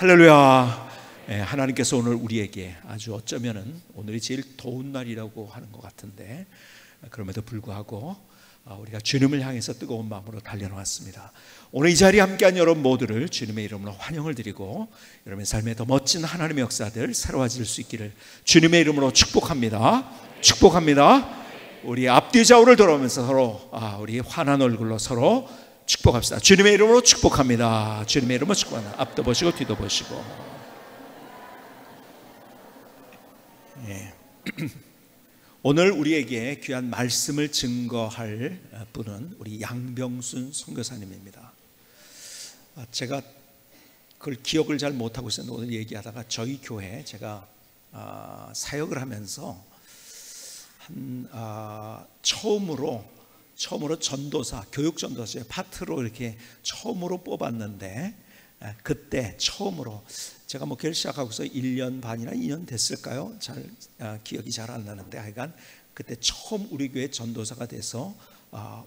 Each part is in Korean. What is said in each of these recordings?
할렐루야. 하나님께서 오늘 우리에게 아주 어쩌면은 오늘이 제일 더운 날이라고 하는 것 같은데, 그럼에도 불구하고 우리가 주님을 향해서 뜨거운 마음으로 달려나왔습니다. 오늘 이 자리에 함께한 여러분 모두를 주님의 이름으로 환영을 드리고, 여러분의 삶에 더 멋진 하나님의 역사들 새로워질 수 있기를 주님의 이름으로 축복합니다. 축복합니다. 우리 앞뒤 좌우를 돌아오면서 서로 우리 환한 얼굴로 서로 축복합시다. 주님의 이름으로 축복합니다. 주님의 이름으로 축복합니다. 앞도 보시고 뒤도 보시고. 오늘 우리에게 귀한 말씀을 증거할 분은 우리 양병순 선교사님입니다. 제가 그걸 기억을 잘 못하고 있었는데 오늘 얘기하다가 저희 교회 제가 사역을 하면서 처음으로 전도사, 교육 전도사의 파트로 이렇게 처음으로 뽑았는데, 그때 처음으로 제가 교회를 시작하고서 1년 반이나 2년 됐을까요? 잘 기억이 잘 안 나는데, 하여간 그때 처음 우리 교회 전도사가 돼서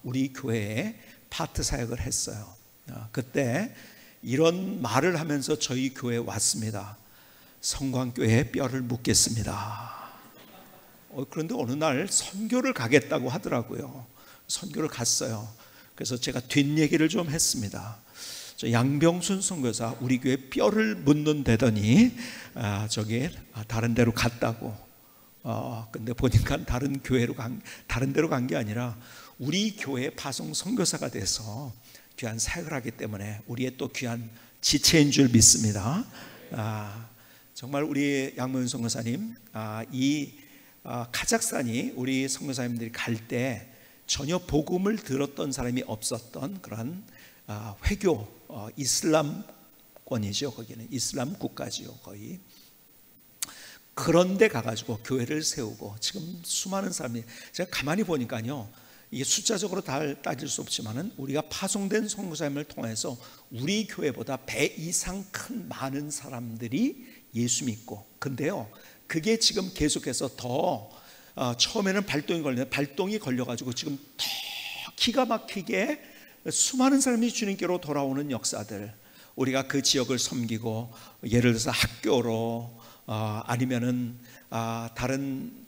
우리 교회에 파트 사역을 했어요. 그때 이런 말을 하면서 저희 교회에 왔습니다. 성광교회에 뼈를 묻겠습니다. 그런데 어느 날 선교를 가겠다고 하더라고요. 선교를 갔어요. 그래서 제가 뒷얘기를 좀 했습니다. 저 양병순 선교사 우리 교회 뼈를 묻는다더니 저기 다른 데로 갔다고. 근데 보니까 다른 데로 간 게 아니라 우리 교회 파송 선교사가 돼서 귀한 사역을 하기 때문에 우리의 또 귀한 지체인 줄 믿습니다. 정말 우리 양병순 선교사님, 이 카자흐스탄이 우리 선교사님들이 갈 때 전혀 복음을 들었던 사람이 없었던 그런 회교 이슬람권이죠. 거기는 이슬람 국가지요, 거의. 그런데 가가지고 교회를 세우고 지금 수많은 사람이, 제가 가만히 보니까요, 이게 숫자적으로 다 따질 수 없지만은 우리가 파송된 선교사님을 통해서 우리 교회보다 배 이상 큰 많은 사람들이 예수 믿고, 근데요, 그게 지금 계속해서 더 처음에는 발동이 걸려가지고 지금 더 기가 막히게 수많은 사람이 주님께로 돌아오는 역사들, 우리가 그 지역을 섬기고, 예를 들어서 학교로 아니면은 다른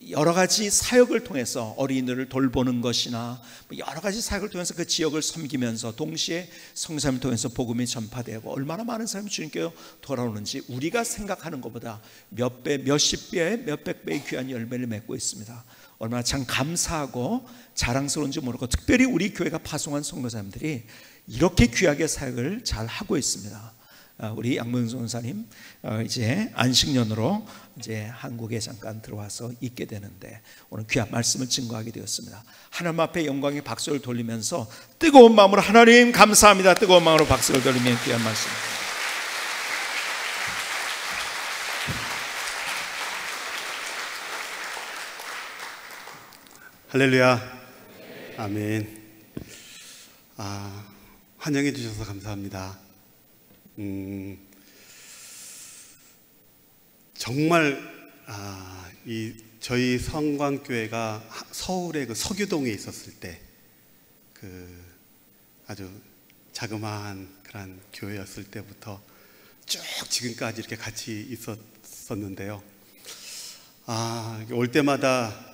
여러 가지 사역을 통해서 어린이들을 돌보는 것이나 여러 가지 사역을 통해서 그 지역을 섬기면서 동시에 성삼을 통해서 복음이 전파되고, 얼마나 많은 사람이 주님께로 돌아오는지 우리가 생각하는 것보다 몇 배, 몇십 배, 몇백 배의 귀한 열매를 맺고 있습니다. 얼마나 참 감사하고 자랑스러운지 모르고, 특별히 우리 교회가 파송한 선교사님들이 이렇게 귀하게 사역을 잘 하고 있습니다. 우리 양병순 선사님 이제 안식년으로 이제 한국에 잠깐 들어와서 있게 되는데, 오늘 귀한 말씀을 증거하게 되었습니다. 하나님 앞에 영광의 박수를 돌리면서 뜨거운 마음으로 하나님 감사합니다. 뜨거운 마음으로 박수를 돌리며 귀한 말씀. 할렐루야. 아멘. 환영해 주셔서 감사합니다. 정말 저희 성광교회가 서울의 그 서교동에 있었을 때 아주 자그마한 그런 교회였을 때부터 쭉 지금까지 이렇게 같이 있었는데요. 올 때마다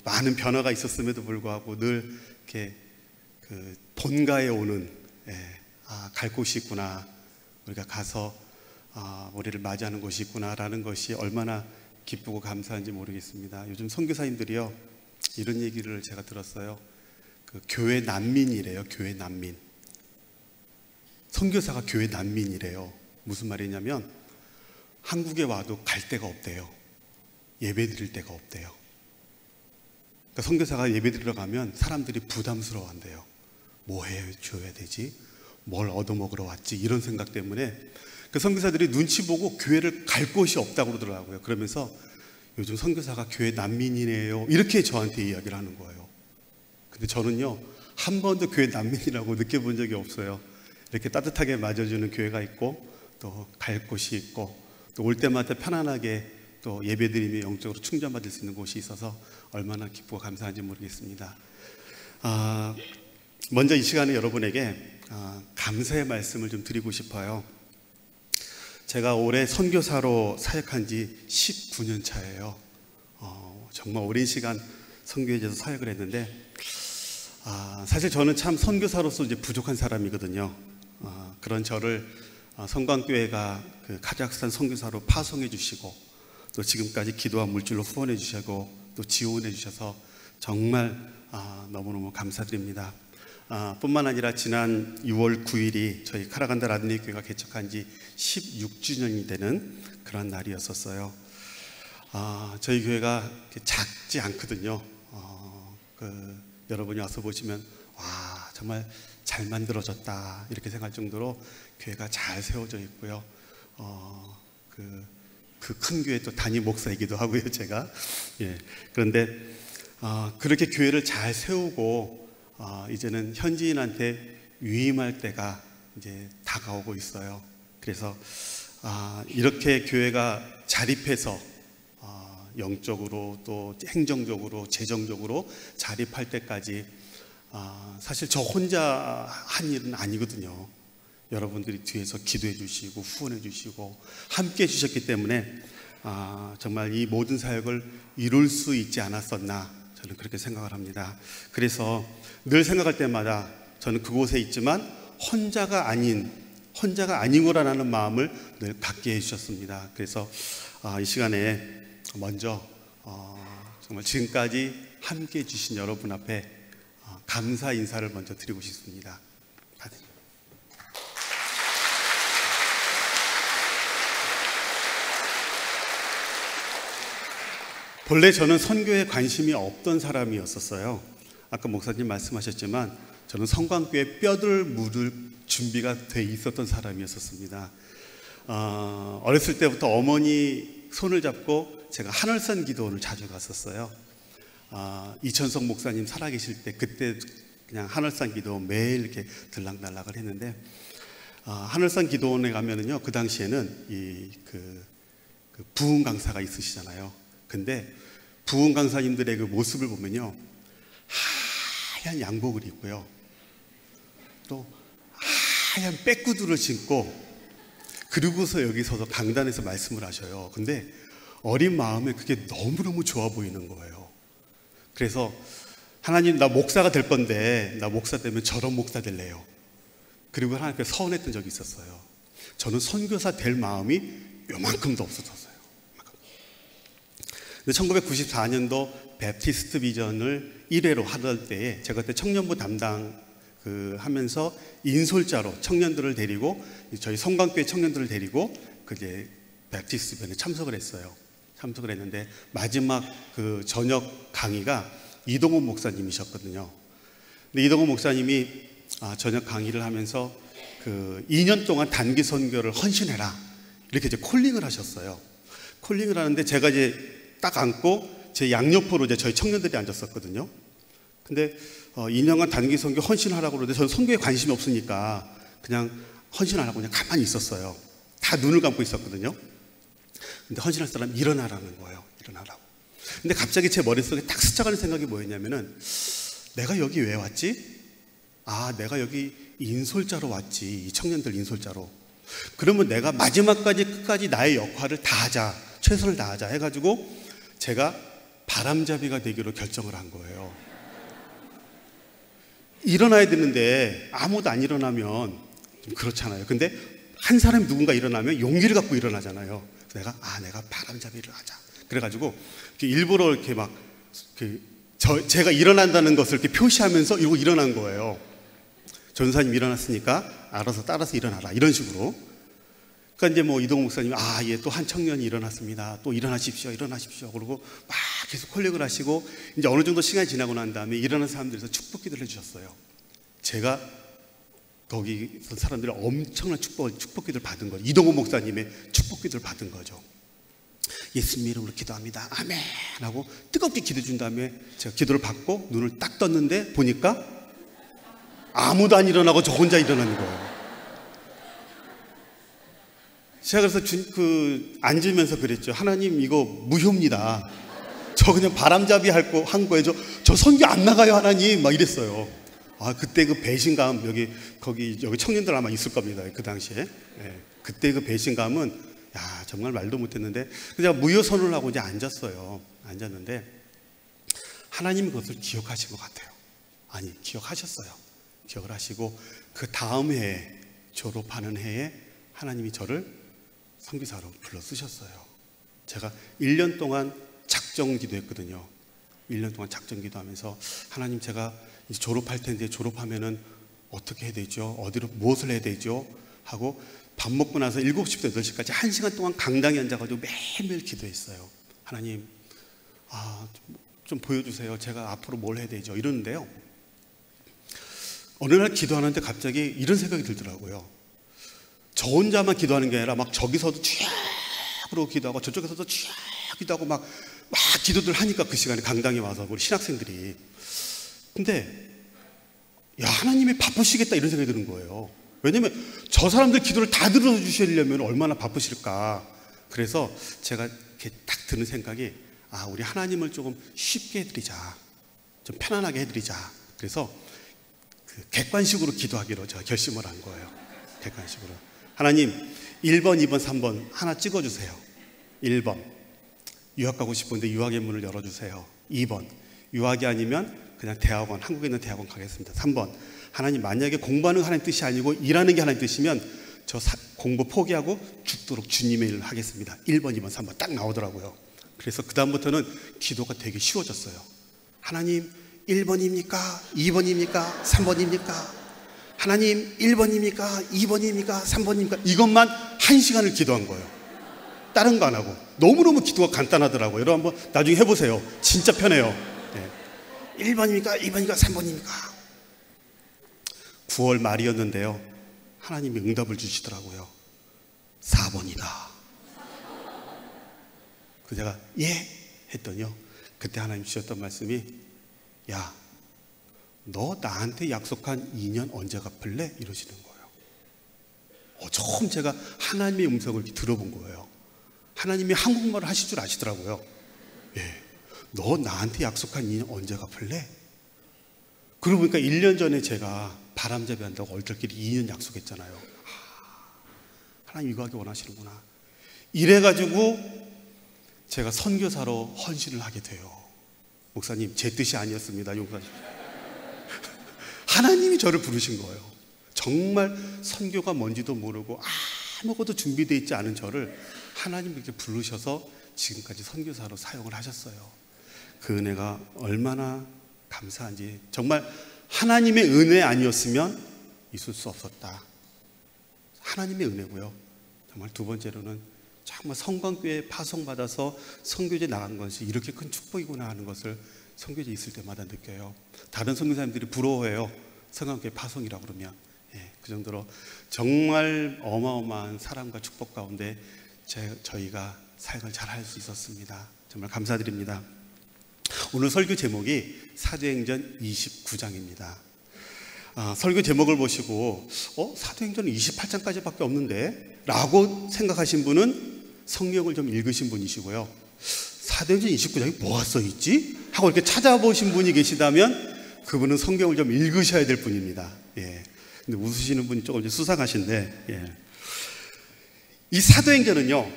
많은 변화가 있었음에도 불구하고 늘 이렇게 그 본가에 오는, 갈 곳이 있구나, 우리가 가서 우리를 맞이하는 곳이 있구나라는 것이 얼마나 기쁘고 감사한지 모르겠습니다. 요즘 선교사님들이요, 이런 얘기를 제가 들었어요. 그 교회 난민이래요. 교회 난민. 선교사가 교회 난민이래요. 무슨 말이냐면 한국에 와도 갈 데가 없대요. 예배 드릴 데가 없대요. 그러니까 선교사가 예배 드리러 가면 사람들이 부담스러워한대요. 뭐 해줘야 되지? 뭘 얻어먹으러 왔지? 이런 생각 때문에 그 선교사들이 눈치 보고 교회를 갈 곳이 없다고 그러더라고요. 그러면서 요즘 선교사가 교회 난민이네요, 이렇게 저한테 이야기를 하는 거예요. 근데 저는요, 한 번도 교회 난민이라고 느껴본 적이 없어요. 이렇게 따뜻하게 맞아주는 교회가 있고, 또 갈 곳이 있고, 또 올 때마다 편안하게 또 예배드리며 영적으로 충전받을 수 있는 곳이 있어서 얼마나 기쁘고 감사한지 모르겠습니다. 먼저 이 시간에 여러분에게 감사의 말씀을 좀 드리고 싶어요. 제가 올해 선교사로 사역한 지 19년 차예요. 정말 오랜 시간 선교회에서 사역을 했는데, 사실 저는 참 선교사로서 이제 부족한 사람이거든요. 그런 저를 성광교회가 그 카자흐스탄 선교사로 파송해 주시고, 또 지금까지 기도와 물질로 후원해 주시고, 또 지원해 주셔서 정말 너무너무 감사드립니다. 뿐만 아니라 지난 6월 9일이 저희 카라간다 라드니 교회가 개척한 지 16주년이 되는 그런 날이었었어요. 저희 교회가 작지 않거든요. 여러분이 와서 보시면 와, 정말 잘 만들어졌다 이렇게 생각할 정도로 교회가 잘 세워져 있고요. 그 큰 교회 또 담임 목사이기도 하고요, 제가. 예. 그런데 그렇게 교회를 잘 세우고 이제는 현지인한테 위임할 때가 이제 다가오고 있어요. 그래서 이렇게 교회가 자립해서 영적으로 또 행정적으로 재정적으로 자립할 때까지 사실 저 혼자 한 일은 아니거든요. 여러분들이 뒤에서 기도해 주시고 후원해 주시고 함께 해 주셨기 때문에 정말 이 모든 사역을 이룰 수 있지 않았었나, 저는 그렇게 생각을 합니다. 그래서 늘 생각할 때마다 저는 그곳에 있지만 혼자가 아닌 거라는 마음을 늘 갖게 해주셨습니다. 그래서 이 시간에 먼저 정말 지금까지 함께 해주신 여러분 앞에 감사 인사를 먼저 드리고 싶습니다. 본래 저는 선교에 관심이 없던 사람이었었어요. 아까 목사님 말씀하셨지만 저는 성광교회 뼈를 묻을 준비가 돼 있었던 사람이었습니다. 어렸을 때부터 어머니 손을 잡고 제가 하늘산 기도원을 자주 갔었어요. 이천석 목사님 살아계실 때 그때 그냥 하늘산 기도원 매일 이렇게 들락날락을 했는데, 하늘산 기도원에 가면은요, 그 당시에는 그 부흥 강사가 있으시잖아요. 근데 부흥 강사님들의 그 모습을 보면요, 하얀 양복을 입고요, 또 하얀 백구두를 신고, 그러고서 여기 서서 강단에서 말씀을 하셔요. 근데 어린 마음에 그게 너무너무 좋아 보이는 거예요. 그래서 하나님, 나 목사가 될 건데 나 목사 되면 저런 목사 될래요. 그리고 하나님께 서운했던 적이 있었어요. 저는 선교사 될 마음이 요만큼도 없어졌어요. 1994년도 베프티스트 비전을 1회로 하던 때에 제가 그때 청년부 담당 하면서 인솔자로 청년들을 데리고, 저희 성광교회 청년들을 데리고 그게 베프티스트 비전에 참석을 했어요. 참석을 했는데 마지막 그 저녁 강의가 이동훈 목사님이셨거든요. 근데 이동훈 목사님이 저녁 강의를 하면서 2년 동안 단기 선교를 헌신해라 이렇게 이제 콜링을 하셨어요. 콜링을 하는데 제가 이제 딱 앉고 제 양옆으로 이제 저희 청년들이 앉았었거든요. 근데 2년간 단기 선교 헌신하라고 그러는데 저는 선교에 관심이 없으니까 그냥 헌신 안 하고 그냥 가만히 있었어요. 다 눈을 감고 있었거든요. 근데 헌신할 사람 일어나라는 거예요. 일어나라고. 근데 갑자기 제 머릿속에 딱 스쳐가는 생각이 뭐였냐면은, 내가 여기 왜 왔지? 내가 여기 인솔자로 왔지. 이 청년들 인솔자로. 그러면 내가 마지막까지 끝까지 나의 역할을 다하자, 최선을 다하자 해가지고 제가 바람잡이가 되기로 결정을 한 거예요. 일어나야 되는데 아무도 안 일어나면 좀 그렇잖아요. 근데 한 사람이 누군가 일어나면 용기를 갖고 일어나잖아요. 내가 바람잡이를 하자. 그래가지고 일부러 이렇게 막 제가 일어난다는 것을 이렇게 표시하면서 이러고 일어난 거예요. 전사님 일어났으니까 알아서 따라서 일어나라, 이런 식으로. 그러니까 이제 뭐 이동훈 목사님이 또 한 청년이 일어났습니다. 또 일어나십시오. 그러고 막 계속 콜링을 하시고, 이제 어느 정도 시간이 지나고 난 다음에 일어난 사람들에서 축복 기도를 해주셨어요. 제가 거기 사람들이 엄청난 축복 기도를 받은 거죠. 이동훈 목사님의 축복 기도를 받은 거죠. 예수님 이름으로 기도합니다. 아멘 하고 뜨겁게 기도해 준 다음에 제가 기도를 받고 눈을 딱 떴는데 보니까 아무도 안 일어나고 저 혼자 일어나는 거예요. 제가 그래서 앉으면서 그랬죠. 하나님, 이거 무효입니다. 저 그냥 바람잡이 한 거예요. 저 선교 안 나가요, 하나님. 막 이랬어요. 그때 그 배신감, 여기 청년들 아마 있을 겁니다. 그 당시에. 예, 그때 그 배신감은, 정말 말도 못했는데, 그냥 무효선언을 하고 이제 앉았어요. 앉았는데, 하나님이 그것을 기억하신 것 같아요. 아니, 기억하셨어요. 기억을 하시고, 그 다음 해에, 졸업하는 해에 하나님이 저를 선교사로 불러 쓰셨어요. 제가 1년 동안 작정 기도했거든요. 1년 동안 작정 기도하면서, 하나님, 제가 이제 졸업할 텐데 졸업하면은 어떻게 해야 되죠? 어디로 무엇을 해야 되죠? 하고 밥 먹고 나서 7시부터 8시까지 1시간 동안 강당에 앉아가지고 매일매일 기도했어요. 하나님, 좀 보여주세요. 제가 앞으로 뭘 해야 되죠? 이러는데요, 어느 날 기도하는데 갑자기 이런 생각이 들더라고요. 저 혼자만 기도하는 게 아니라 막 저기서도 쫙 그러고 기도하고 저쪽에서도 쫙 기도하고 막 기도들 하니까, 그 시간에 강당에 와서 우리 신학생들이. 근데 하나님이 바쁘시겠다 이런 생각이 드는 거예요. 왜냐면 저 사람들 기도를 다 들어주시려면 얼마나 바쁘실까. 그래서 제가 이렇게 딱 드는 생각이, 우리 하나님을 조금 쉽게 해드리자, 좀 편안하게 해드리자. 그래서 그 객관식으로 기도하기로 제가 결심을 한 거예요. 객관식으로. 하나님, 1번, 2번, 3번 하나 찍어주세요. 1번, 유학 가고 싶은데 유학의 문을 열어주세요. 2번, 유학이 아니면 그냥 대학원, 한국에 있는 대학원 가겠습니다. 3번, 하나님, 만약에 공부하는 게 하나님 뜻이 아니고 일하는 게 하나님 뜻이면 저 공부 포기하고 죽도록 주님의 일을 하겠습니다. 1번, 2번, 3번 딱 나오더라고요. 그래서 그 다음부터는 기도가 되게 쉬워졌어요. 하나님, 1번입니까? 2번입니까? 3번입니까? 하나님, 1번입니까? 2번입니까? 3번입니까? 이것만 1시간을 기도한 거예요. 다른 거 안 하고. 너무너무 기도가 간단하더라고요. 여러분 한번 나중에 해보세요. 진짜 편해요. 1번입니까? 2번입니까? 3번입니까? 9월 말이었는데요, 하나님이 응답을 주시더라고요. 4번이다. 그 제가 예? 했더니요, 그때 하나님 주셨던 말씀이, 야, 너 나한테 약속한 2년 언제 갚을래? 이러시는 거예요. 처음 제가 하나님의 음성을 들어본 거예요. 하나님이 한국말을 하실 줄 아시더라고요. 예. 너 나한테 약속한 2년 언제 갚을래? 그러고 보니까 1년 전에 제가 바람잡이 한다고 얼떨결에 2년 약속했잖아요. 하나님 이거 하기 원하시는구나. 이래가지고 제가 선교사로 헌신을 하게 돼요. 목사님, 제 뜻이 아니었습니다. 용서하십시오. 하나님이 저를 부르신 거예요. 정말 선교가 뭔지도 모르고 아무것도 준비되어 있지 않은 저를 하나님이 이렇게 부르셔서 지금까지 선교사로 사용을 하셨어요. 그 은혜가 얼마나 감사한지. 정말 하나님의 은혜 아니었으면 있을 수 없었다. 하나님의 은혜고요. 정말 두 번째로는 정말 성광교회에 파송받아서 선교제 나간 것이 이렇게 큰 축복이구나 하는 것을 선교제 있을 때마다 느껴요. 다른 선교사님들이 부러워해요. 성광교회 파송이라고 그러면. 그 정도로 정말 어마어마한 사랑과 축복 가운데 저희가 사역을 잘 할 수 있었습니다. 정말 감사드립니다. 오늘 설교 제목이 사도행전 29장입니다. 설교 제목을 보시고 사도행전은 28장까지밖에 없는데? 라고 생각하신 분은 성경을 좀 읽으신 분이시고요. 사도행전 29장이 뭐가 써있지? 하고 이렇게 찾아보신 분이 계시다면 그분은 성경을 좀 읽으셔야 될 분입니다. 예. 근데 웃으시는 분이 조금 수상하신데, 예. 이 사도행전은요,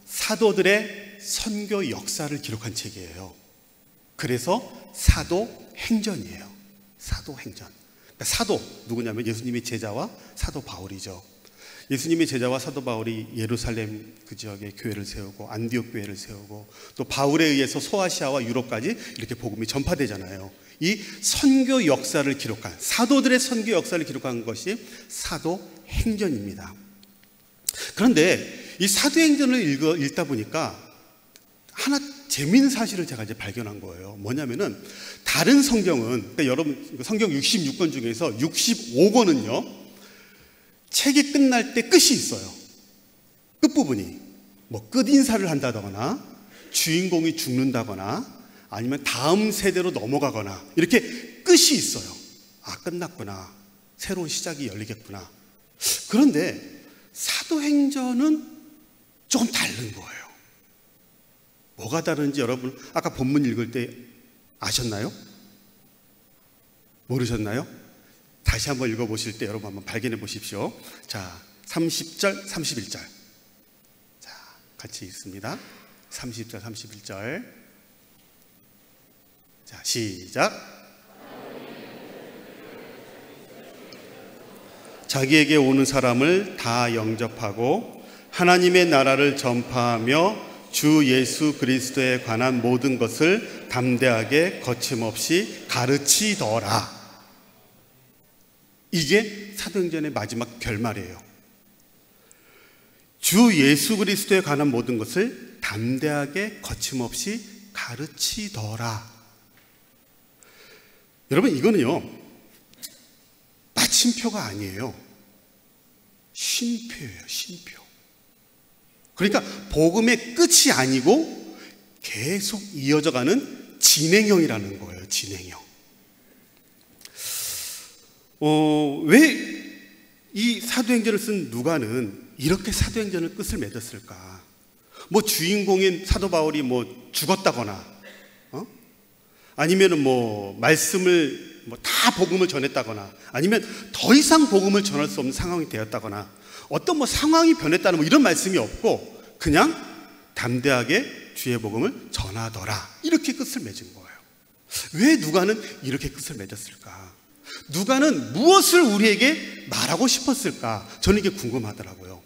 사도들의 선교 역사를 기록한 책이에요. 그래서 사도행전이에요. 사도행전. 그러니까 사도 누구냐면 예수님의 제자와 사도 바울이죠. 예수님의 제자와 사도 바울이 예루살렘 그 지역에 교회를 세우고 안디옥 교회를 세우고 또 바울에 의해서 소아시아와 유럽까지 이렇게 복음이 전파되잖아요. 이 선교 역사를 기록한, 사도들의 선교 역사를 기록한 것이 사도행전입니다. 그런데 이 사도행전을 읽다 보니까 하나 재미있는 사실을 제가 이제 발견한 거예요. 뭐냐면은 다른 성경은, 그러니까 여러분 성경 66권 중에서 65권은요 책이 끝날 때 끝이 있어요. 끝부분이 뭐 끝인사를 한다거나 주인공이 죽는다거나 아니면 다음 세대로 넘어가거나 이렇게 끝이 있어요. 끝났구나, 새로운 시작이 열리겠구나. 그런데 사도행전은 조금 다른 거예요. 뭐가 다른지 여러분 아까 본문 읽을 때 아셨나요? 모르셨나요? 다시 한번 읽어보실 때 여러분 한번 발견해 보십시오. 자, 30절, 31절. 자, 같이 읽습니다. 30절, 31절. 자, 시작. 자기에게 오는 사람을 다 영접하고 하나님의 나라를 전파하며 주 예수 그리스도에 관한 모든 것을 담대하게 거침없이 가르치더라. 이게 사도행전의 마지막 결말이에요. 주 예수 그리스도에 관한 모든 것을 담대하게 거침없이 가르치더라. 여러분, 이거는요 마침표가 아니에요. 쉼표예요. 쉼표. 그러니까 복음의 끝이 아니고 계속 이어져가는 진행형이라는 거예요. 진행형. 왜 이 사도행전을 쓴 누가는 이렇게 사도행전을 끝을 맺었을까? 뭐 주인공인 사도 바울이 뭐 죽었다거나, 아니면은 뭐 말씀을 다 복음을 전했다거나, 아니면 더 이상 복음을 전할 수 없는 상황이 되었다거나, 어떤 뭐 상황이 변했다는 뭐 이런 말씀이 없고 그냥 담대하게 주의 복음을 전하더라, 이렇게 끝을 맺은 거예요. 왜 누가는 이렇게 끝을 맺었을까? 누가는 무엇을 우리에게 말하고 싶었을까? 저는 이게 궁금하더라고요.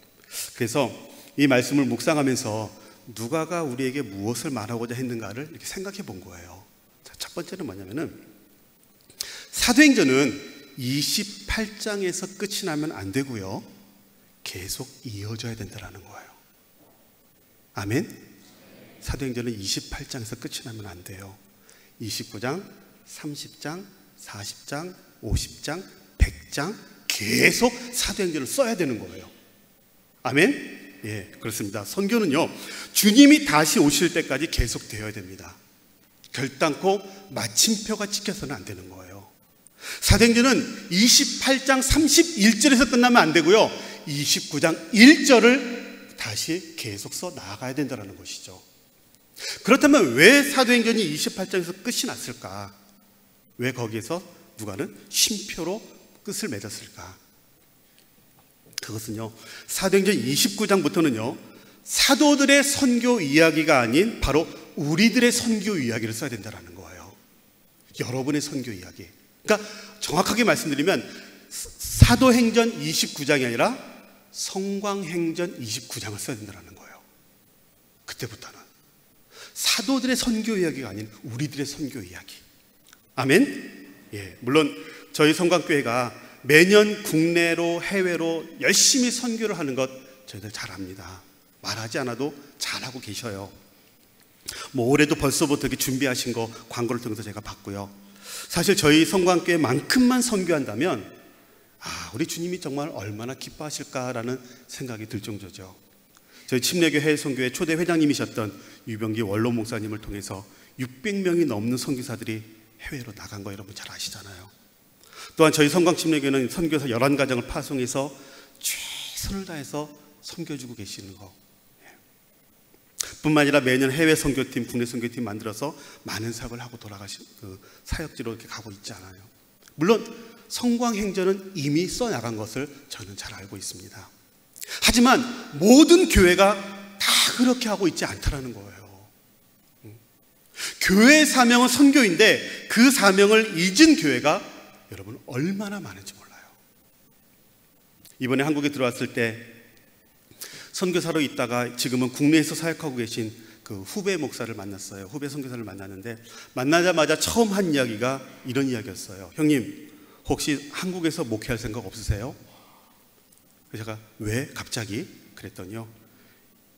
그래서 이 말씀을 묵상하면서 누가가 우리에게 무엇을 말하고자 했는가를 이렇게 생각해 본 거예요. 자, 첫 번째는 뭐냐면은 사도행전은 28장에서 끝이 나면 안 되고요, 계속 이어져야 된다는 거예요. 아멘? 사도행전은 28장에서 끝이 나면 안 돼요. 29장, 30장, 40장, 50장, 100장 계속 사도행전을 써야 되는 거예요. 아멘? 예, 그렇습니다. 선교는요, 주님이 다시 오실 때까지 계속 되어야 됩니다. 결단코 마침표가 찍혀서는 안 되는 거예요. 사도행전은 28장 31절에서 끝나면 안 되고요, 29장 1절을 다시 계속 써 나가야 된다는 것이죠. 그렇다면 왜 사도행전이 28장에서 끝이 났을까? 왜 거기에서 누가는 쉼표로 끝을 맺었을까? 그것은요, 사도행전 29장부터는요 사도들의 선교 이야기가 아닌 바로 우리들의 선교 이야기를 써야 된다는 거예요. 여러분의 선교 이야기. 그러니까 정확하게 말씀드리면 사도행전 29장이 아니라 성광행전 29장을 써야 된다는 거예요. 그때부터는 사도들의 선교 이야기가 아닌 우리들의 선교 이야기. 아멘? 예, 물론 저희 성광교회가 매년 국내로 해외로 열심히 선교를 하는 것 저희들 잘 압니다. 말하지 않아도 잘하고 계셔요. 뭐 올해도 벌써부터 이렇게 준비하신 거 광고를 통해서 제가 봤고요. 사실 저희 성광교회만큼만 선교한다면 우리 주님이 정말 얼마나 기뻐하실까라는 생각이 들 정도죠. 저희 침례교 해외선교회 초대 회장님이셨던 유병기 원로 목사님을 통해서 600명이 넘는 선교사들이 해외로 나간 거 여러분 잘 아시잖아요. 또한 저희 성광침례교회는 선교사 11가정을 파송해서 최선을 다해서 선교해주고 계시는 거, 뿐만 아니라 매년 해외 선교팀, 국내 선교팀 만들어서 많은 사역을 하고 돌아가신 사역지로 이렇게 가고 있지 않아요. 물론 성광행전은 이미 써나간 것을 저는 잘 알고 있습니다. 하지만 모든 교회가 다 그렇게 하고 있지 않다라는 거예요. 교회의 사명은 선교인데 그 사명을 잊은 교회가 여러분 얼마나 많은지 몰라요. 이번에 한국에 들어왔을 때 선교사로 있다가 지금은 국내에서 사역하고 계신 그 후배 목사를 만났어요. 후배 선교사를 만났는데 만나자마자 처음 한 이야기가 이런 이야기였어요. 형님, 혹시 한국에서 목회할 생각 없으세요? 그래서 제가 왜 갑자기? 그랬더니요,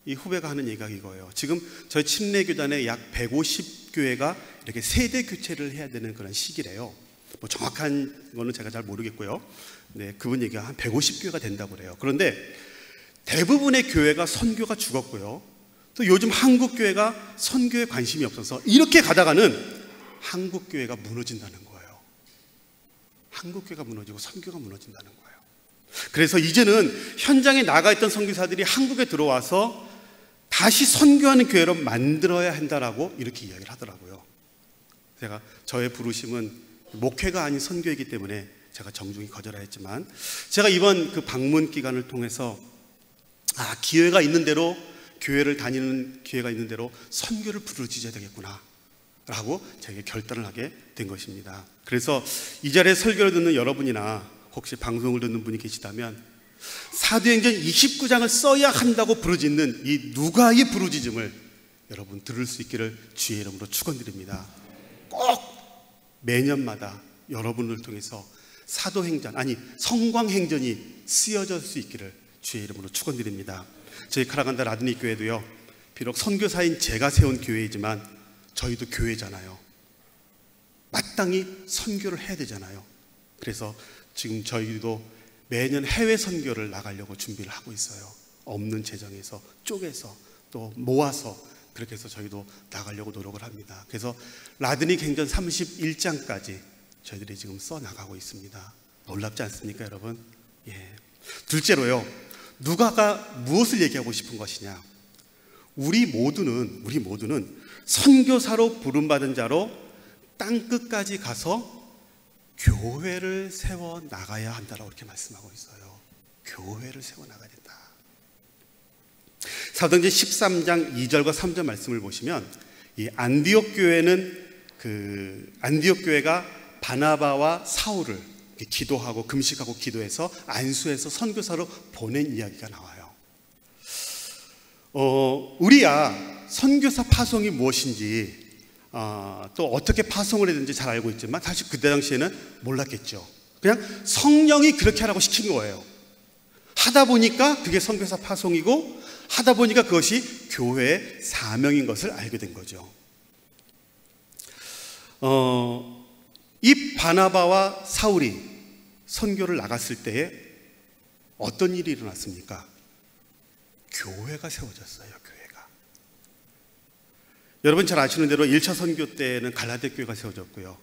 이 후배가 하는 얘기가 이거예요. 지금 저희 침례교단에 약 150교회가 이렇게 세대 교체를 해야 되는 그런 시기래요. 뭐 정확한 거는 제가 잘 모르겠고요. 네, 그분 얘기가 한 150교회가 된다고 그래요. 그런데 대부분의 교회가 선교가 죽었고요, 또 요즘 한국 교회가 선교에 관심이 없어서 이렇게 가다가는 한국 교회가 무너진다는 거예요. 한국 교회가 무너지고 선교가 무너진다는 거예요. 그래서 이제는 현장에 나가 있던 선교사들이 한국에 들어와서 다시 선교하는 교회로 만들어야 한다라고 이렇게 이야기를 하더라고요. 제가 저의 부르심은 목회가 아닌 선교이기 때문에 제가 정중히 거절하였지만, 제가 이번 그 방문 기간을 통해서 기회가 있는 대로, 교회를 다니는 기회가 있는 대로 선교를 부르짖어야 되겠구나 라고 제가 결단을 하게 된 것입니다. 그래서 이 자리에 설교를 듣는 여러분이나 혹시 방송을 듣는 분이 계시다면 사도행전 29장을 써야 한다고 부르짖는 이 누가의 부르짖음을 여러분 들을 수 있기를 주의 이름으로 축원드립니다. 꼭 매년마다 여러분을 통해서 사도행전, 아니 성광행전이 쓰여질 수 있기를 주의 이름으로 축원드립니다. 저희 카라간다 라드니 교회도요, 비록 선교사인 제가 세운 교회이지만 저희도 교회잖아요. 마땅히 선교를 해야 되잖아요. 그래서 지금 저희도 매년 해외 선교를 나가려고 준비를 하고 있어요. 없는 재정에서 쪼개서 또 모아서 그렇게 해서 저희도 나가려고 노력을 합니다. 그래서 라드니 행전 31장까지 저희들이 지금 써나가고 있습니다. 놀랍지 않습니까, 여러분? 둘째로요, 누가가 무엇을 얘기하고 싶은 것이냐? 우리 모두는 선교사로 부름받은 자로 땅끝까지 가서 교회를 세워 나가야 한다라고 이렇게 말씀하고 있어요. 교회를 세워 나가야 된다. 사도행전 13장 2절과 3절 말씀을 보시면, 이 안디옥 교회는 안디옥 교회가 바나바와 사울을 기도하고 금식하고 기도해서 안수해서 선교사로 보낸 이야기가 나와요. 우리야 선교사 파송이 무엇인지 또 어떻게 파송을 해야 되는지 잘 알고 있지만 사실 그때 당시에는 몰랐겠죠. 그냥 성령이 그렇게 하라고 시킨 거예요. 하다 보니까 그게 선교사 파송이고, 하다 보니까 그것이 교회의 사명인 것을 알게 된 거죠. 이 바나바와 사울이 선교를 나갔을 때에 어떤 일이 일어났습니까? 교회가 세워졌어요. 교회가. 여러분 잘 아시는 대로 1차 선교 때는 갈라데 교회가 세워졌고요,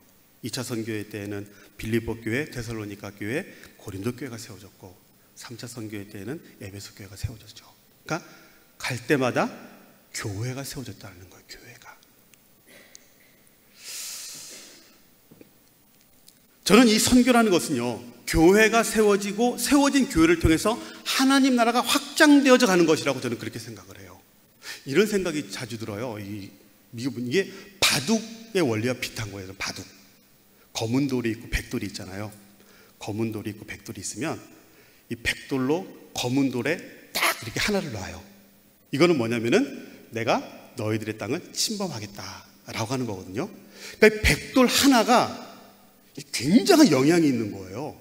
2차 선교 때는 빌립보 교회, 데살로니가 교회, 고린도 교회가 세워졌고, 3차 선교 때는 에베소 교회가 세워졌죠. 그러니까 갈 때마다 교회가 세워졌다는 거예요. 교회가. 저는 이 선교라는 것은요, 교회가 세워지고 세워진 교회를 통해서 하나님 나라가 확장되어져 가는 것이라고 저는 그렇게 생각을 해요. 이런 생각이 자주 들어요. 이게 바둑의 원리와 비슷한 거예요. 바둑. 검은 돌이 있고 백돌이 있잖아요. 검은 돌이 있고 백돌이 있으면 이 백돌로 검은 돌에 딱 이렇게 하나를 놔요. 이거는 뭐냐면은 내가 너희들의 땅을 침범하겠다라고 하는 거거든요. 그러니까 백돌 하나가 굉장한 영향이 있는 거예요.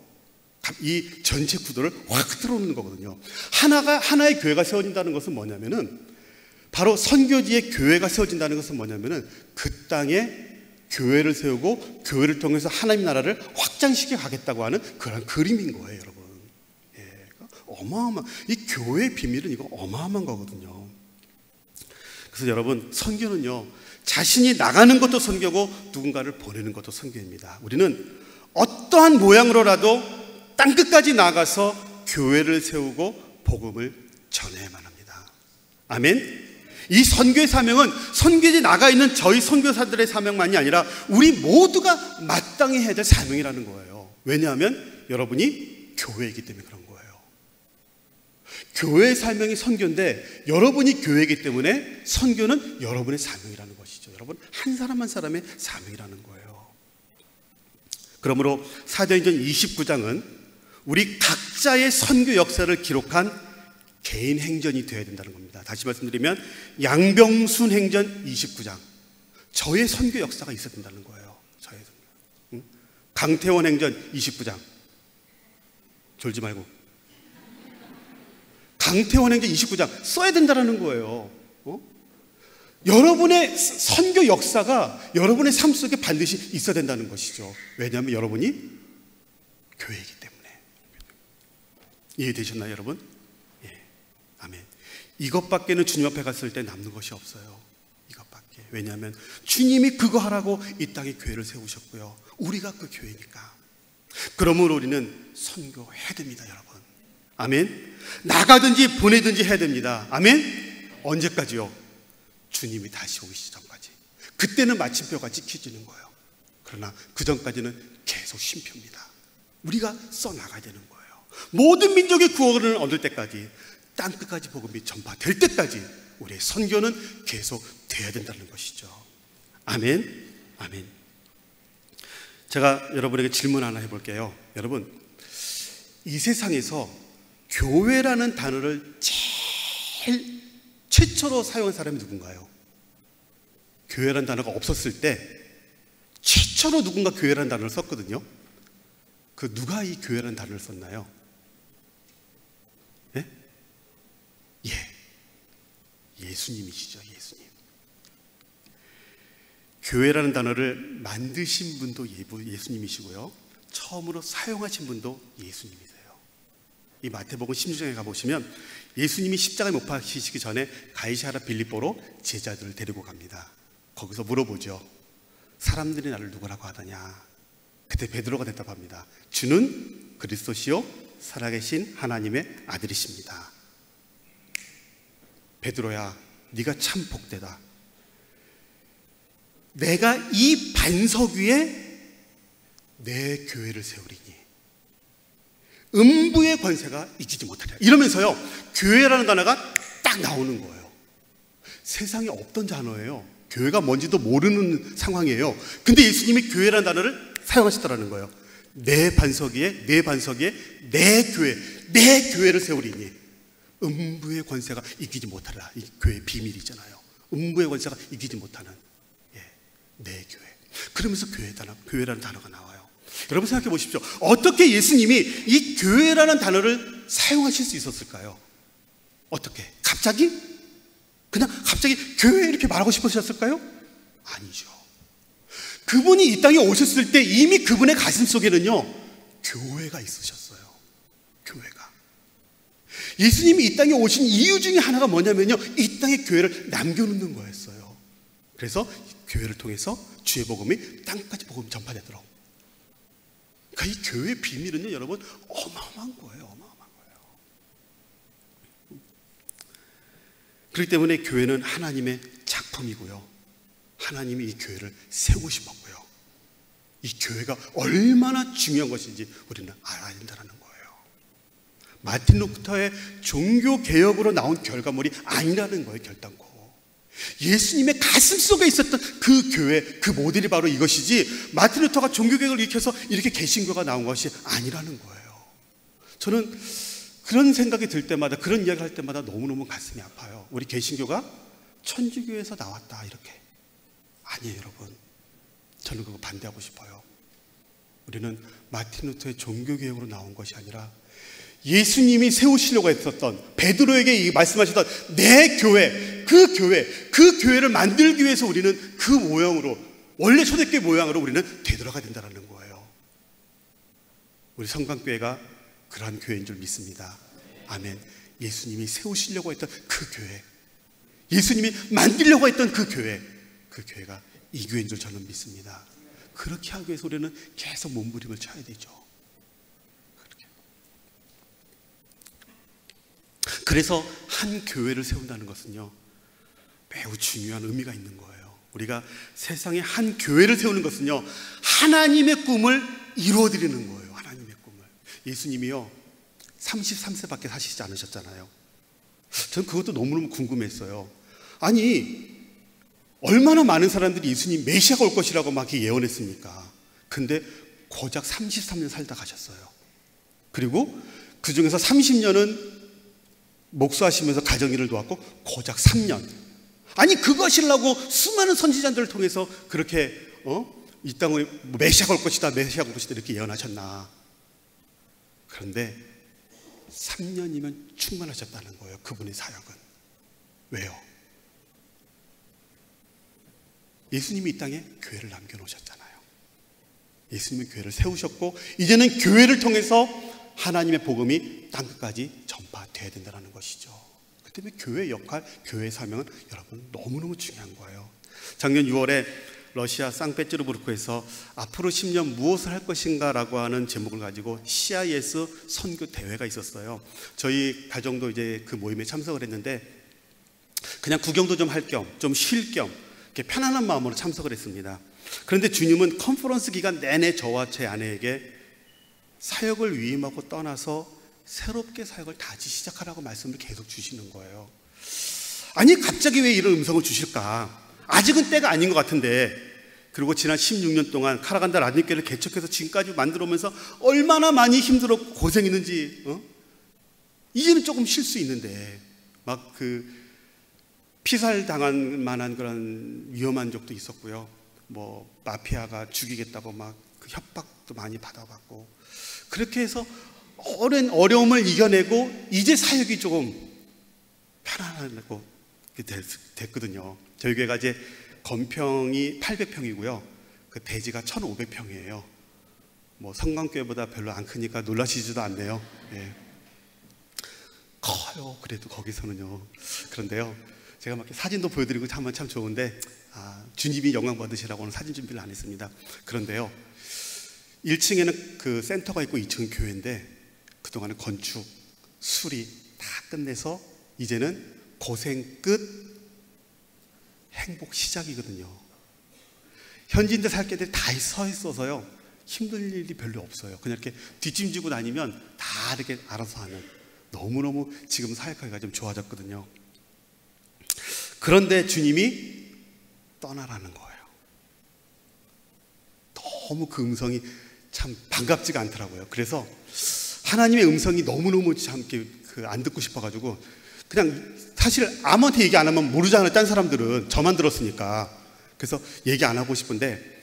이 전체 구도를 확 틀어놓는 거거든요. 하나의 교회가 세워진다는 것은 뭐냐면은, 바로 선교지에 교회가 세워진다는 것은 뭐냐면은 그 땅에 교회를 세우고 교회를 통해서 하나님 나라를 확장시켜 가겠다고 하는 그런 그림인 거예요, 여러분. 이 교회의 비밀은 이거 어마어마한 거거든요. 그래서 여러분, 선교는요, 자신이 나가는 것도 선교고 누군가를 보내는 것도 선교입니다. 우리는 어떠한 모양으로라도 땅끝까지 나가서 교회를 세우고 복음을 전해야만 합니다. 아멘. 이 선교의 사명은 선교지에 나가 있는 저희 선교사들의 사명만이 아니라 우리 모두가 마땅히 해야 될 사명이라는 거예요. 왜냐하면 여러분이 교회이기 때문에 그런 거예요. 교회의 사명이 선교인데 여러분이 교회이기 때문에 선교는 여러분의 사명이라는 것이죠. 여러분 한 사람 한 사람의 사명이라는 거예요. 그러므로 사도행전 29장은 우리 각자의 선교 역사를 기록한 개인 행전이 되어야 된다는 겁니다. 다시 말씀드리면 양병순 행전 29장, 저의 선교 역사가 있어야 된다는 거예요. 저의 선교. 강태원 행전 29장, 졸지 말고 강태원 행전 29장 써야 된다는 거예요. 여러분의 선교 역사가 여러분의 삶 속에 반드시 있어야 된다는 것이죠. 왜냐하면 여러분이 교회이기 때문에. 이해되셨나요, 여러분? 예, 아멘. 이것밖에는 주님 앞에 갔을 때 남는 것이 없어요. 이것밖에. 왜냐하면 주님이 그거 하라고 이 땅에 교회를 세우셨고요, 우리가 그 교회니까. 그러므로 우리는 선교해야 됩니다, 여러분. 아멘. 나가든지 보내든지 해야 됩니다. 아멘. 언제까지요? 주님이 다시 오기 전까지. 그때는 마침표가 찍혀지는 거예요. 그러나 그 전까지는 계속 쉼표입니다. 우리가 써나가야 되는 거예요. 모든 민족의 구원을 얻을 때까지, 땅끝까지 복음이 전파될 때까지 우리의 선교는 계속 돼야 된다는 것이죠. 아멘. 아멘. 제가 여러분에게 질문 하나 해볼게요. 여러분, 이 세상에서 교회라는 단어를 제일 최초로 사용한 사람이 누군가요? 교회라는 단어가 없었을 때 최초로 누군가 교회라는 단어를 썼거든요. 그 누가 이 교회라는 단어를 썼나요? 예? 예수님이시죠. 예수님. 교회라는 단어를 만드신 분도 예수님이시고요, 처음으로 사용하신 분도 예수님이세요. 이 마태복음 16장에 가보시면 예수님이 십자가에 못 박히시기 전에 가이사랴 빌립보로 제자들을 데리고 갑니다. 거기서 물어보죠. 사람들이 나를 누구라고 하더냐? 그때 베드로가 대답합니다. 주는 그리스도시요 살아계신 하나님의 아들이십니다. 베드로야, 네가 참 복되다. 내가 이 반석 위에 내 교회를 세우리니 음부의 권세가 이기지 못하리라. 이러면서요, 교회라는 단어가 딱 나오는 거예요. 세상에 없던 단어예요. 교회가 뭔지도 모르는 상황이에요. 근데 예수님이 교회라는 단어를 사용하시더라는 거예요. 내 반석 위에 내 교회를 세우리니 음부의 권세가 이기지 못하리라. 이 교회의 비밀이잖아요. 음부의 권세가 이기지 못하는 내 교회. 그러면서 교회라는 단어가 나와요. 여러분 생각해 보십시오. 어떻게 예수님이 이 교회라는 단어를 사용하실 수 있었을까요? 어떻게? 그냥 갑자기 교회 이렇게 말하고 싶으셨을까요? 아니죠. 그분이 이 땅에 오셨을 때 이미 그분의 가슴 속에는요, 교회가 있으셨어요. 교회가. 예수님이 이 땅에 오신 이유 중에 하나가 뭐냐면요, 이 땅에 교회를 남겨놓는 거였어요. 그래서 교회를 통해서 주의 복음이 땅까지 복음이 전파되도록. 그러니까 이 교회의 비밀은요, 여러분, 어마어마한 거예요. 어마어마한 거예요. 그렇기 때문에 교회는 하나님의 작품이고요, 하나님이 이 교회를 세우고 싶었고요, 이 교회가 얼마나 중요한 것인지 우리는 알아야 된다는 거예요. 마틴 루터의 종교개혁으로 나온 결과물이 아니라는 거예요. 결단코 예수님의 가슴 속에 있었던 그 교회, 그 모델이 바로 이것이지, 마틴 루터가 종교개혁을 일으켜서 이렇게 개신교가 나온 것이 아니라는 거예요. 저는 그런 생각이 들 때마다, 그런 이야기를 할 때마다 너무너무 가슴이 아파요. 우리 개신교가 천주교에서 나왔다 이렇게. 아니에요, 여러분. 저는 그거 반대하고 싶어요. 우리는 마틴 루터의 종교개혁으로 나온 것이 아니라 예수님이 세우시려고 했었던, 베드로에게 말씀하시던 내 교회, 그 교회를 만들기 위해서 우리는 그 모형으로, 원래 초대교회 모양으로 우리는 되돌아가야 된다는 거예요. 우리 성광교회가 그러한 교회인 줄 믿습니다. 아멘. 예수님이 세우시려고 했던 그 교회, 예수님이 만들려고 했던 그 교회가 이 교회인 줄 저는 믿습니다. 그렇게 하기 위해서 우리는 계속 몸부림을 쳐야 되죠. 그래서 한 교회를 세운다는 것은요, 매우 중요한 의미가 있는 거예요. 우리가 세상에 한 교회를 세우는 것은요, 하나님의 꿈을 이루어드리는 거예요. 하나님의 꿈을. 예수님이요 33세밖에 사시지 않으셨잖아요. 전 그것도 너무너무 궁금했어요. 아니, 얼마나 많은 사람들이 예수님 메시아가 올 것이라고 막 예언했습니까? 근데 고작 33년 살다 가셨어요. 그리고 그 중에서 30년은 목수하시면서 가정일을 도왔고 고작 3년. 아니, 그것이라고 수많은 선지자들을 통해서 그렇게 이 땅에 메시아가 올 것이다, 메시아가 올 것이다 이렇게 예언하셨나. 그런데 3년이면 충만하셨다는 거예요. 그분의 사역은. 왜요? 예수님이 이 땅에 교회를 남겨놓으셨잖아요. 예수님이 교회를 세우셨고, 이제는 교회를 통해서 하나님의 복음이 땅끝까지 전파되어야 된다는 것이죠. 그 때문에 교회의 역할, 교회의 사명은 여러분 너무너무 중요한 거예요. 작년 6월에 러시아 상페테르부르크에서 앞으로 10년 무엇을 할 것인가 라고 하는 제목을 가지고 CIS 선교 대회가 있었어요. 저희 가정도 이제 그 모임에 참석을 했는데, 그냥 구경도 좀 할 겸, 좀 쉴 겸 이렇게 편안한 마음으로 참석을 했습니다. 그런데 주님은 컨퍼런스 기간 내내 저와 제 아내에게 사역을 위임하고 떠나서 새롭게 사역을 다시 시작하라고 말씀을 계속 주시는 거예요. 아니 갑자기 왜 이런 음성을 주실까? 아직은 때가 아닌 것 같은데. 그리고 지난 16년 동안 카라간다 라디오교회를 개척해서 지금까지 만들어 오면서 얼마나 많이 힘들었고 고생했는지 이제는 조금 쉴 수 있는데 막 피살 당할 만한 그런 위험한 적도 있었고요. 뭐 마피아가 죽이겠다고 막 협박도 많이 받아봤고, 그렇게 해서 오랜 어려움을 이겨내고 이제 사역이 조금 편안하고 됐거든요. 저희 교회가 이제 건평이 800평이고요. 그 대지가 1,500평이에요. 뭐 성광교회보다 별로 안 크니까 놀라시지도 않네요. 예. 커요. 그래도 거기서는요. 그런데요, 제가 막 사진도 보여드리고 하면 참 좋은데 주님이 영광 받으시라고는 사진 준비를 안 했습니다. 그런데요, 1층에는 그 센터가 있고 2층은 교회인데 그동안은 건축, 수리 다 끝내서 이제는 고생 끝, 행복 시작이거든요. 현지인들 살 때들이 다 서 있어서요, 힘들 일이 별로 없어요. 그냥 이렇게 뒷짐지고 다니면 다 이렇게 알아서 하는, 너무너무 지금 사역하기가 좀 좋아졌거든요. 그런데 주님이 떠나라는 거예요. 너무 그 음성이 참 반갑지가 않더라고요. 그래서 하나님의 음성이 너무너무 참 안 듣고 싶어가지고 그냥 사실 아무한테 얘기 안 하면 모르잖아요. 딴 사람들은 저만 들었으니까. 그래서 얘기 안 하고 싶은데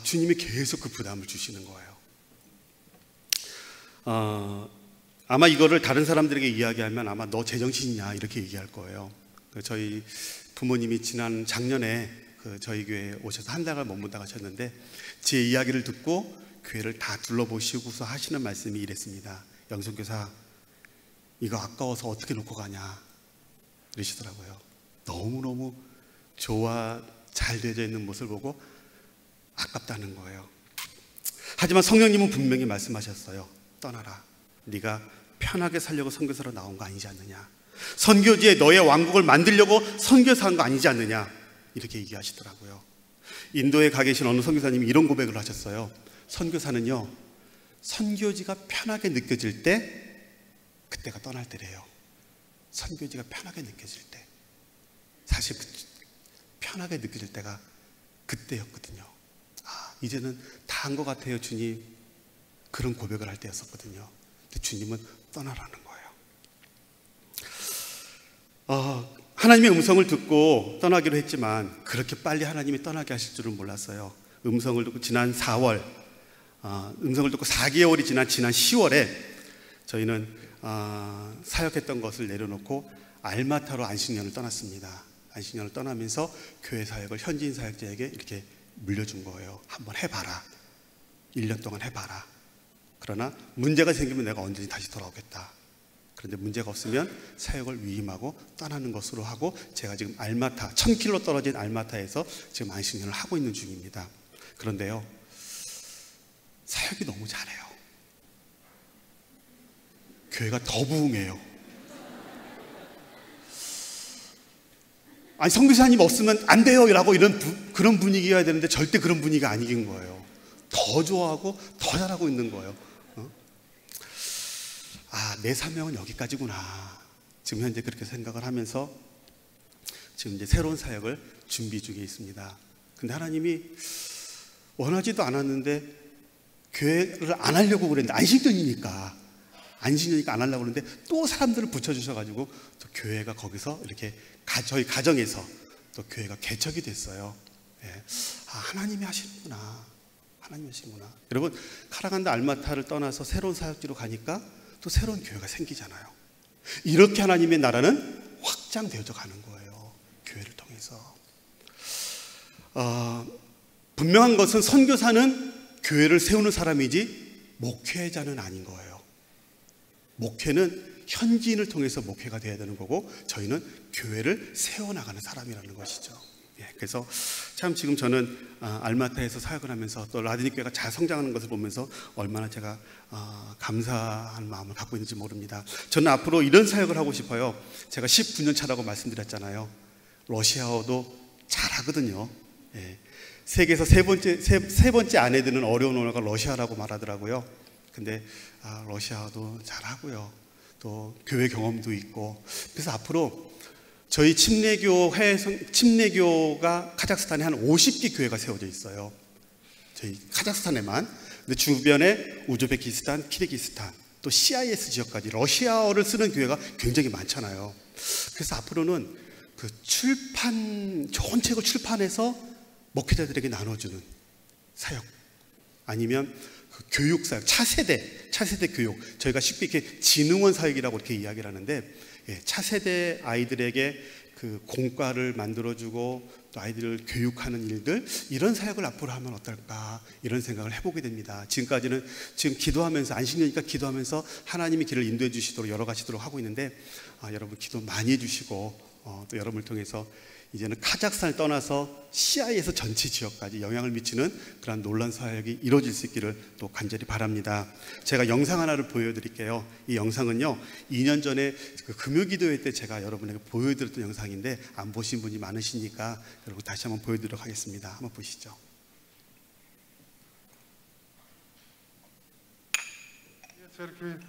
주님이 계속 그 부담을 주시는 거예요. 아마 이거를 다른 사람들에게 이야기하면 아마 너 제정신이냐 이렇게 얘기할 거예요. 저희 부모님이 지난 작년에 저희 교회에 오셔서 한 달을 머문다 가셨는데 제 이야기를 듣고 교회를 다 둘러보시고서 하시는 말씀이 이랬습니다. 영성교사, 이거 아까워서 어떻게 놓고 가냐 이러시더라고요. 너무너무 좋아 잘 되어져 있는 모습을 보고 아깝다는 거예요. 하지만 성령님은 분명히 말씀하셨어요. 떠나라. 네가 편하게 살려고 선교사로 나온 거 아니지 않느냐. 선교지에 너의 왕국을 만들려고 선교사한 거 아니지 않느냐. 이렇게 얘기하시더라고요. 인도에 가 계신 어느 선교사님이 이런 고백을 하셨어요. 선교사는요, 선교지가 편하게 느껴질 때 그때가 떠날 때래요. 선교지가 편하게 느껴질 때. 사실 편하게 느껴질 때가 그때였거든요. 이제는 다 한 것 같아요, 주님. 그런 고백을 할 때였었거든요. 근데 주님은 떠나라는 거예요. 하나님의 음성을 듣고 떠나기로 했지만 그렇게 빨리 하나님이 떠나게 하실 줄은 몰랐어요. 음성을 듣고 지난 4월, 음성을 듣고 4개월이 지난 10월에 저희는 사역했던 것을 내려놓고 알마타로 안식년을 떠났습니다. 안식년을 떠나면서 교회 사역을 현지인 사역자에게 이렇게 물려준 거예요. 한번 해봐라. 1년 동안 해봐라. 그러나 문제가 생기면 내가 언제든지 다시 돌아오겠다. 그런데 문제가 없으면 사역을 위임하고 떠나는 것으로 하고, 제가 지금 알마타, 1000km 떨어진 알마타에서 지금 안식년을 하고 있는 중입니다. 그런데요, 사역이 너무 잘해요. 교회가 더 부흥해요. 아니, 선교사님 없으면 안 돼요 라고 그런 분위기여야 되는데 절대 그런 분위기가 아닌 거예요. 더 좋아하고 더 잘하고 있는 거예요. 내 사명은 여기까지구나. 지금 현재 그렇게 생각을 하면서 지금 이제 새로운 사역을 준비 중에 있습니다. 근데 하나님이 원하지도 않았는데 교회를 안 하려고 그랬는데 안식년이니까 안 하려고 그러는데 또 사람들을 붙여주셔가지고 또 교회가 거기서 이렇게 저희 가정에서 또 교회가 개척이 됐어요. 예. 하나님이 하시는구나. 하나님이 하시는구나. 여러분, 카라간다 알마타를 떠나서 새로운 사역지로 가니까 또 새로운 교회가 생기잖아요. 이렇게 하나님의 나라는 확장되어져 가는 거예요. 교회를 통해서. 분명한 것은 선교사는 교회를 세우는 사람이지 목회자는 아닌 거예요. 목회는 현지인을 통해서 목회가 되어야 되는 거고, 저희는 교회를 세워나가는 사람이라는 것이죠. 그래서 참 지금 저는 알마타에서 사역을 하면서 또 라디니교회가 잘 성장하는 것을 보면서 얼마나 제가 감사한 마음을 갖고 있는지 모릅니다. 저는 앞으로 이런 사역을 하고 싶어요. 제가 19년 차라고 말씀드렸잖아요. 러시아어도 잘하거든요. 세계에서 세 번째 안에 드는 어려운 언어가 러시아라고 말하더라고요. 근데 러시아도 잘하고요. 또 교회 경험도 있고. 그래서 앞으로 저희 침례교가 카자흐스탄에 한 50개 교회가 세워져 있어요. 저희 카자흐스탄에만. 근데 주변에 우즈베키스탄, 키르기스탄, 또 CIS 지역까지 러시아어를 쓰는 교회가 굉장히 많잖아요. 그래서 앞으로는 그 좋은 책을 출판해서 목회자들에게 나눠주는 사역, 아니면 그 교육 사역, 차세대 교육, 저희가 쉽게 이렇게 진흥원 사역이라고 이렇게 이야기를 하는데, 차세대 아이들에게 그 공과를 만들어주고 또 아이들을 교육하는 일들, 이런 사역을 앞으로 하면 어떨까, 이런 생각을 해보게 됩니다. 지금 기도하면서, 안식년이니까 기도하면서 하나님이 길을 인도해 주시도록 열어가시도록 하고 있는데, 여러분 기도 많이 해주시고, 또 여러분을 통해서 이제는 카자흐스탄을 떠나서 CIS 전체 지역까지 영향을 미치는 그런 놀라운 사역이 이루어질 수 있기를 또 간절히 바랍니다. 제가 영상 하나를 보여드릴게요. 이 영상은요, 2년 전에 그 금요기도회 때 제가 여러분에게 보여드렸던 영상인데 안 보신 분이 많으시니까 여러분 다시 한번 보여드리도록 하겠습니다. 한번 보시죠. В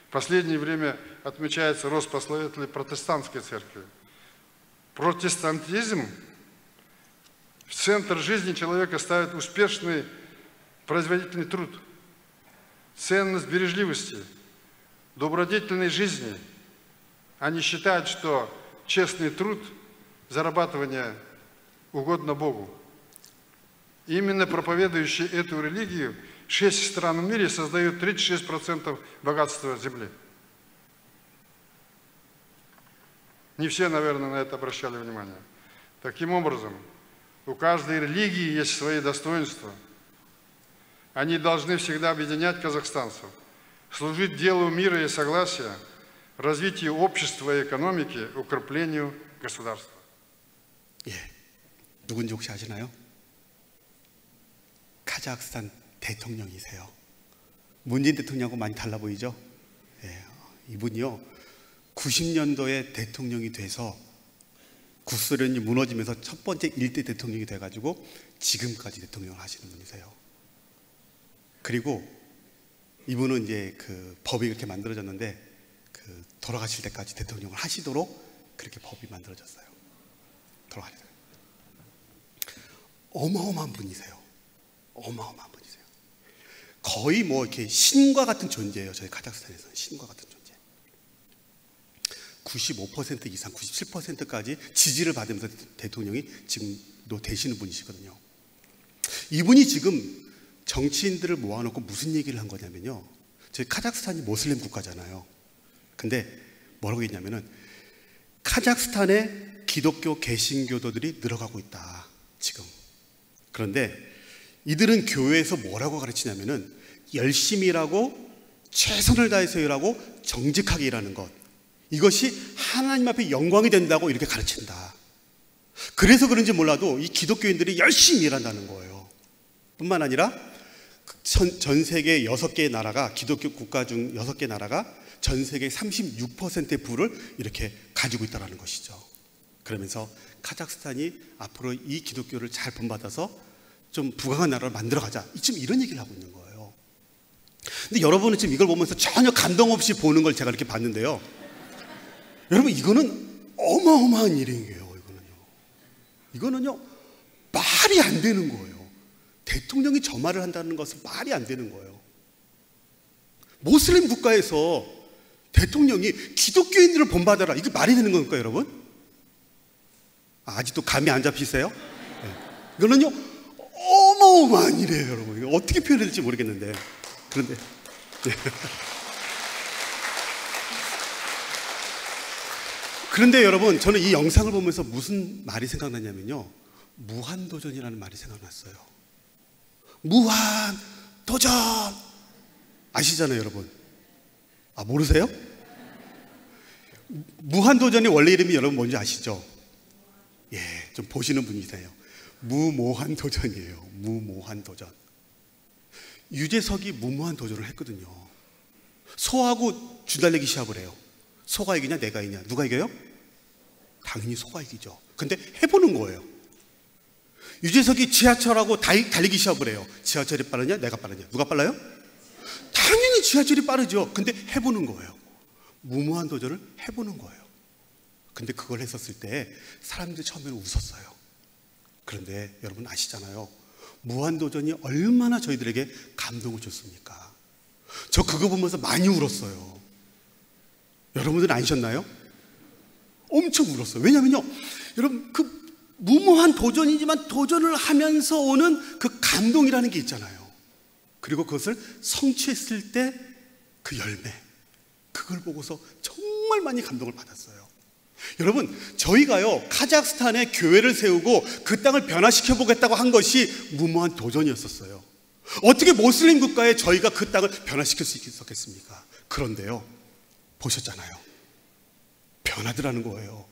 последнее время отмечается рост последователей протестантской церкви. Протестантизм в центр жизни человека ставит успешный производительный труд, ценность бережливости, добродетельной жизни. Они считают, что честный труд, зарабатывание угодно Богу. Именно проповедующие эту религию 6 стран в мире создают 36% богатства земли. Не все, наверное, на это обращали внимание. Таким образом, у каждой религии есть свои достоинства. Они должны всегда объединять казахстанцев, служить делу мира и согласия, развитию общества и экономики, укреплению государства. 누군지 혹시 아시나요? 카자흐스탄 대통령이세요. 문재인 대통령하고 많이 달라 보이죠? 이분이요, 90년도에 대통령이 돼서 구소련이 무너지면서 첫 번째 일대 대통령이 돼가지고 지금까지 대통령을 하시는 분이세요. 그리고 이분은 이제 그 법이 그렇게 만들어졌는데 그 돌아가실 때까지 대통령을 하시도록 그렇게 법이 만들어졌어요. 돌아가실 때. 어마어마한 분이세요. 어마어마한 분이세요. 거의 뭐 이렇게 신과 같은 존재예요. 저희 카자흐스탄에서는 신과 같은 존재. 95% 이상, 97%까지 지지를 받으면서 대통령이 지금도 되시는 분이시거든요. 이분이 지금 정치인들을 모아놓고 무슨 얘기를 한 거냐면요, 저희 카자흐스탄이 모슬림 국가잖아요. 근데 뭐라고 했냐면은 카자흐스탄에 기독교 개신교도들이 늘어가고 있다 지금. 그런데 이들은 교회에서 뭐라고 가르치냐면은 열심히 일하고 최선을 다해서 일하고 정직하게 일하는 것, 이것이 하나님 앞에 영광이 된다고 이렇게 가르친다. 그래서 그런지 몰라도 이 기독교인들이 열심히 일한다는 거예요. 뿐만 아니라 전 세계 6개의 나라가, 기독교 국가 중 6개 나라가 전 세계 36%의 부를 이렇게 가지고 있다는 것이죠. 그러면서 카자흐스탄이 앞으로 이 기독교를 잘 본받아서 좀 부강한 나라를 만들어가자, 지금 이런 얘기를 하고 있는 거예요. 근데 여러분은 지금 이걸 보면서 전혀 감동 없이 보는 걸 제가 이렇게 봤는데요, 여러분 이거는 어마어마한 일이에요. 이거는요 말이 안 되는 거예요. 대통령이 저 말을 한다는 것은 말이 안 되는 거예요. 모슬림 국가에서 대통령이 기독교인들을 본받아라, 이게 말이 되는 겁니까 여러분? 아직도 감이 안 잡히세요? 이거는요 어마어마한 일이에요 여러분. 이거 어떻게 표현해야 될지 모르겠는데, 그런데 그런데 여러분, 저는 이 영상을 보면서 무슨 말이 생각나냐면요, 무한도전이라는 말이 생각났어요. 무한도전 아시잖아요 여러분. 모르세요? 무한도전이 원래 이름이 여러분 뭔지 아시죠? 좀 보시는 분이세요. 무모한도전이에요. 무모한도전. 유재석이 무모한 도전을 했거든요. 소하고 줄달리기 시합을 해요. 소가 이기냐 내가 이기냐, 누가 이겨요? 당연히 소가 이기죠. 근데 해보는 거예요. 유재석이 지하철하고 달리기 시합을 해요. 지하철이 빠르냐 내가 빠르냐? 누가 빨라요? 당연히 지하철이 빠르죠. 근데 해보는 거예요. 무모한 도전을 해보는 거예요. 근데 그걸 했었을 때 사람들이 처음에는 웃었어요. 그런데 여러분 아시잖아요. 무한도전이 얼마나 저희들에게 감동을 줬습니까? 저 그거 보면서 많이 울었어요. 여러분들은 아니셨나요? 엄청 울었어요. 왜냐면요, 여러분 그 무모한 도전이지만 도전을 하면서 오는 그 감동이라는 게 있잖아요. 그리고 그것을 성취했을 때 그 열매, 그걸 보고서 정말 많이 감동을 받았어요. 여러분, 저희가요 카자흐스탄에 교회를 세우고 그 땅을 변화시켜 보겠다고 한 것이 무모한 도전이었었어요. 어떻게 모슬림 국가에 저희가 그 땅을 변화시킬 수 있었겠습니까? 그런데요, 보셨잖아요. 변하더라는 거예요.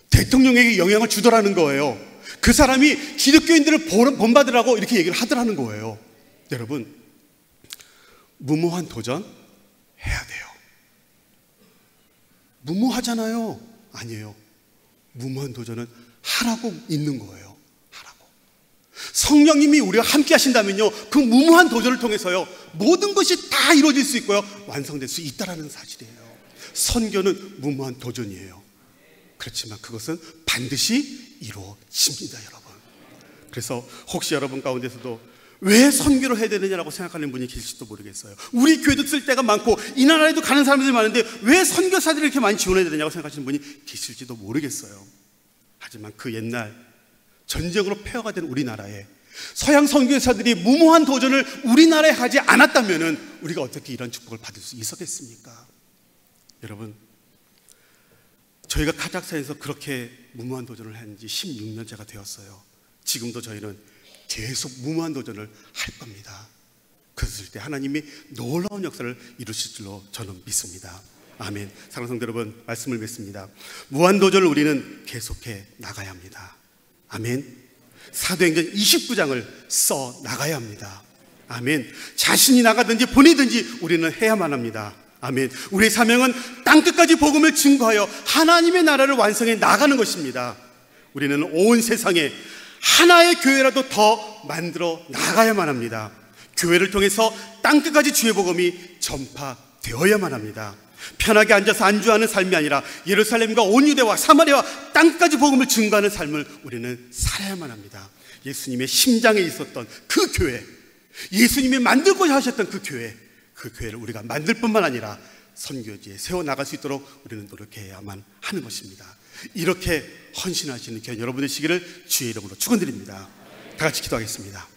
대통령에게 영향을 주더라는 거예요. 그 사람이 기독교인들을 본받으라고 이렇게 얘기를 하더라는 거예요. 여러분, 무모한 도전 해야 돼요. 무모하잖아요. 아니에요. 무모한 도전은 하라고 있는 거예요. 하라고. 성령님이 우리와 함께 하신다면요, 그 무모한 도전을 통해서요 모든 것이 다 이루어질 수 있고요 완성될 수 있다는 사실이에요. 선교는 무모한 도전이에요. 그렇지만 그것은 반드시 이루어집니다, 여러분. 그래서 혹시 여러분 가운데서도 왜 선교를 해야 되느냐라고 생각하는 분이 계실지도 모르겠어요. 우리 교회도 쓸 데가 많고 이 나라에도 가는 사람들이 많은데 왜 선교사들이 이렇게 많이 지원해야 되느냐고 생각하시는 분이 계실지도 모르겠어요. 하지만 그 옛날 전쟁으로 폐허가 된 우리나라에 서양 선교사들이 무모한 도전을 우리나라에 하지 않았다면 우리가 어떻게 이런 축복을 받을 수 있었겠습니까? 여러분, 저희가 카자흐스탄에서 그렇게 무모한 도전을 한 지 16년째가 되었어요. 지금도 저희는 계속 무모한 도전을 할 겁니다. 그랬을 때 하나님이 놀라운 역사를 이루실 줄로 저는 믿습니다. 아멘. 사랑하는 성도 여러분, 말씀을 맺습니다. 무한 도전을 우리는 계속해 나가야 합니다. 아멘. 사도행전 29장을 써 나가야 합니다. 아멘. 자신이 나가든지 보내든지 우리는 해야만 합니다. 아멘. 우리의 사명은 땅끝까지 복음을 증거하여 하나님의 나라를 완성해 나가는 것입니다. 우리는 온 세상에 하나의 교회라도 더 만들어 나가야만 합니다. 교회를 통해서 땅끝까지 주의 복음이 전파되어야만 합니다. 편하게 앉아서 안주하는 삶이 아니라 예루살렘과 온 유대와 사마리아와 땅끝까지 복음을 증거하는 삶을 우리는 살아야만 합니다. 예수님의 심장에 있었던 그 교회, 예수님이 만들고자 하셨던 그 교회를 우리가 만들 뿐만 아니라 선교지에 세워나갈 수 있도록 우리는 노력해야만 하는 것입니다. 이렇게 헌신하시는 여러분 되시기를 주의 이름으로 축원드립니다. 다 같이 기도하겠습니다.